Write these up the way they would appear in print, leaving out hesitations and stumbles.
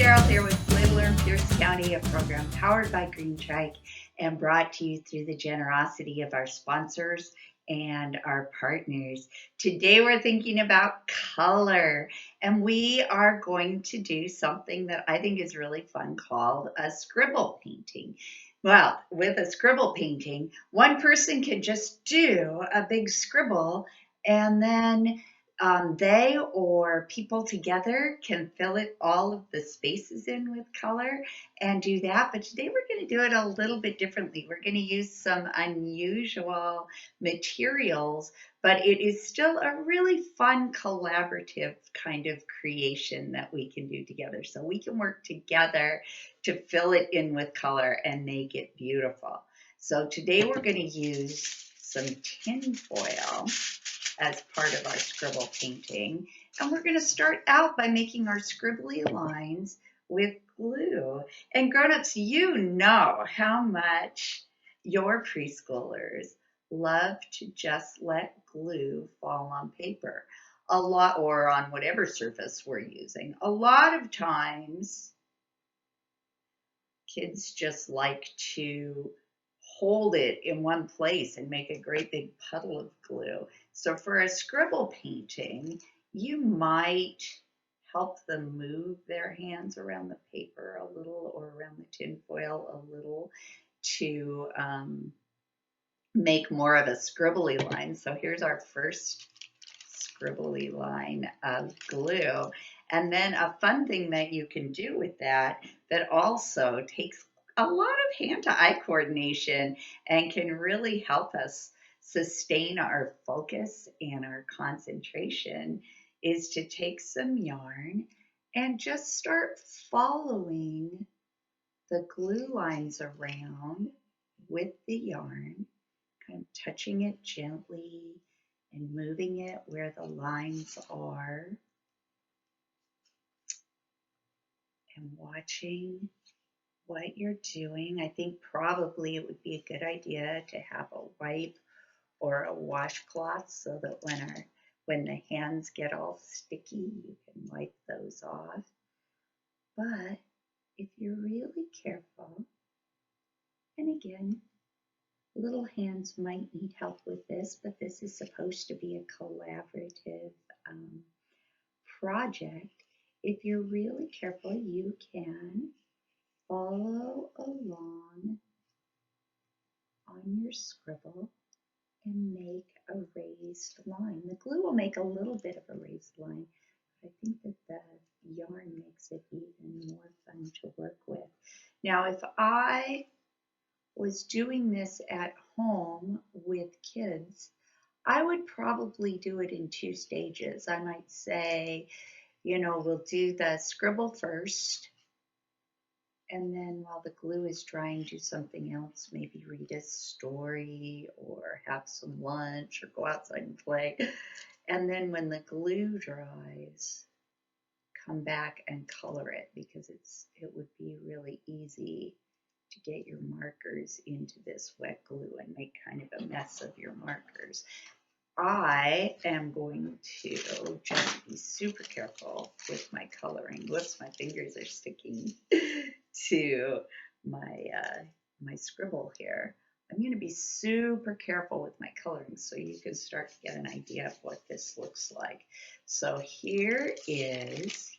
Cheryl here with Little Learn Pierce County, a program powered by Green Trike and brought to you through the generosity of our sponsors and our partners. Today we're thinking about color, and we are going to do something that I think is really fun called a scribble painting. Well, with a scribble painting, one person can just do a big scribble, and then they or people together can fill it all of the spaces in with color and do that. But today we're going to do it a little bit differently. We're going to use some unusual materials, but it is still a really fun collaborative kind of creation that we can do together. So we can work together to fill it in with color and make it beautiful. So today we're going to use some tin foil as part of our scribble painting. And we're going to start out by making our scribbly lines with glue. And grown-ups, you know how much your preschoolers love to just let glue fall on paper a lot, or on whatever surface we're using. A lot of times kids just like to hold it in one place and make a great big puddle of glue. So for a scribble painting, you might help them move their hands around the paper a little or around the tin foil a little to make more of a scribbly line. So here's our first scribbly line of glue. And then a fun thing that you can do with that also takes a lot of hand-to-eye coordination and can really help us sustain our focus and our concentration is to take some yarn and just start following the glue lines around with the yarn, kind of touching it gently and moving it where the lines are and watching what you're doing. I think probably it would be a good idea to have a wipe or a washcloth so that when the hands get all sticky, you can wipe those off. But if you're really careful, and again, little hands might need help with this, but this is supposed to be a collaborative project. If you're really careful, you can follow along on your scribble and make a raised line. The glue will make a little bit of a raised line, but I think that the yarn makes it even more fun to work with. Now, if I was doing this at home with kids, I would probably do it in 2 stages. I might say, we'll do the scribble first, and then while the glue is drying, do something else, maybe read a story or have some lunch or go outside and play. And then when the glue dries, come back and color it, because it would be really easy to get your markers into this wet glue and make kind of a mess of your markers. I am going to just be super careful with my coloring. Whoops, my fingers are sticking to my scribble here. I'm going to be super careful with my coloring so you can start to get an idea of what this looks like. So here is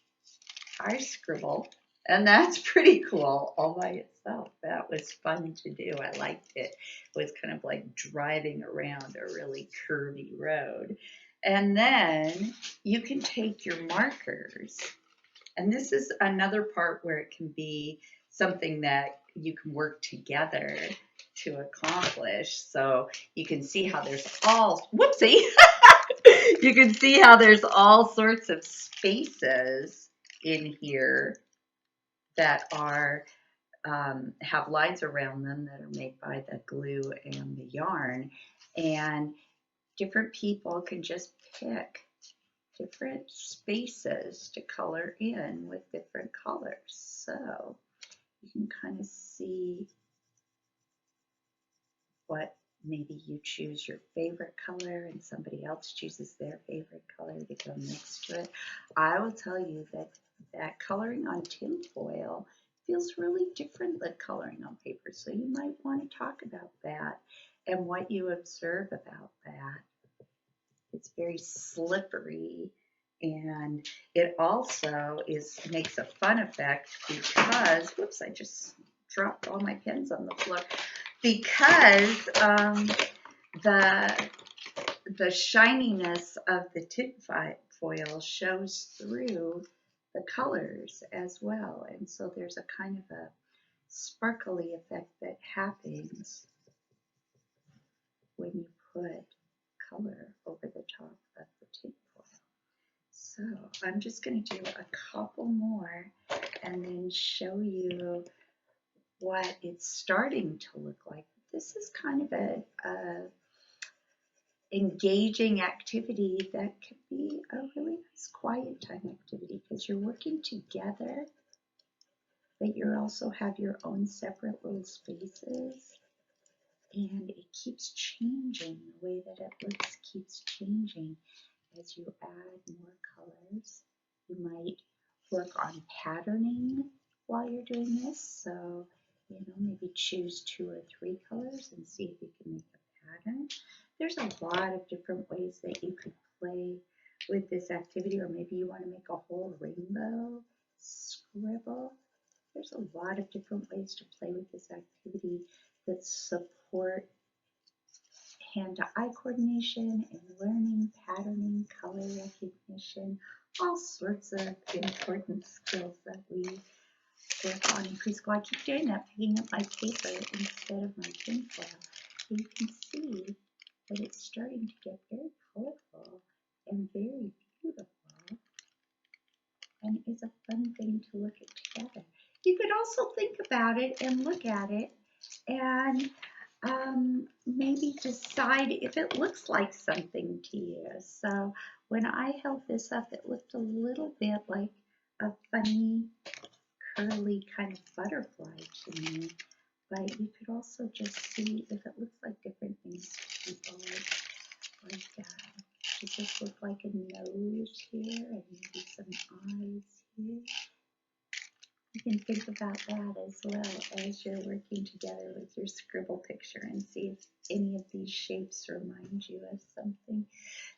our scribble, and that's pretty cool all by itself. That was fun to do. I liked it. It was kind of like driving around a really curvy road. And then you can take your markers, and this is another part where it can be something that you can work together to accomplish. So you can see how there's whoopsie, you can see how there's all sorts of spaces in here that are have lines around them that are made by the glue and the yarn, and different people can just pick different spaces to color in with different colors. So you can kind of see what, maybe you choose your favorite color and somebody else chooses their favorite color to go next to it. I will tell you that that coloring on tinfoil feels really different than coloring on paper. So you might want to talk about that and what you observe about that. It's very slippery, and it also makes a fun effect because, whoops, I just dropped all my pens on the floor, because the the shininess of the tin foil shows through the colors as well. And so there's a kind of a sparkly effect that happens when you put color over the top of the tin foil. So I'm just going to do a couple more and then show you what it's starting to look like. This is kind of a engaging activity that could be a really nice quiet time activity because you're working together, but you also have your own separate little spaces, and it keeps changing. The way that it looks keeps changing as you add more colors. You might work on patterning while you're doing this. So, maybe choose 2 or 3 colors and see if you can make a pattern. There's a lot of different ways that you could play with this activity, or maybe you want to make a whole rainbow scribble. There's a lot of different ways to play with this activity that support hand-to-eye coordination and learning, patterning, color recognition, all sorts of important skills that we work on in preschool. I keep doing that, picking up my paper instead of my tinfoil. So you can see that it's starting to get very colorful and very beautiful, and it's a fun thing to look at together. You could also think about it and look at it and maybe decide if it looks like something to you. So when I held this up, it looked a little bit like a funny, curly kind of butterfly to me. But you could also just see if it looks like different things to people. Like it just look like a nose here and maybe some eyes here. You can think about that as well as you're working together with your scribble picture and see if any of these shapes remind you of something.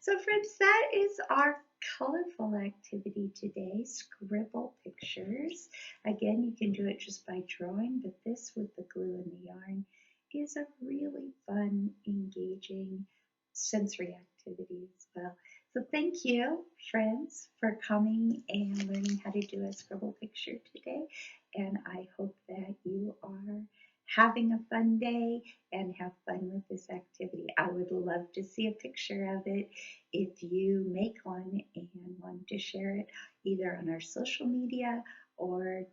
So friends, that is our colorful activity today, scribble pictures. Again, you can do it just by drawing, but this with the glue and the yarn is a really fun, engaging sensory activity as well. So thank you, friends, for coming and learning how to do a scribble picture today. And I hope that you are having a fun day and have fun with this activity. I would love to see a picture of it if you make one and want to share it either on our social media or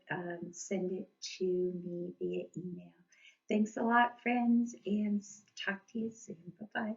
send it to me via email. Thanks a lot, friends, and talk to you soon. Bye-bye.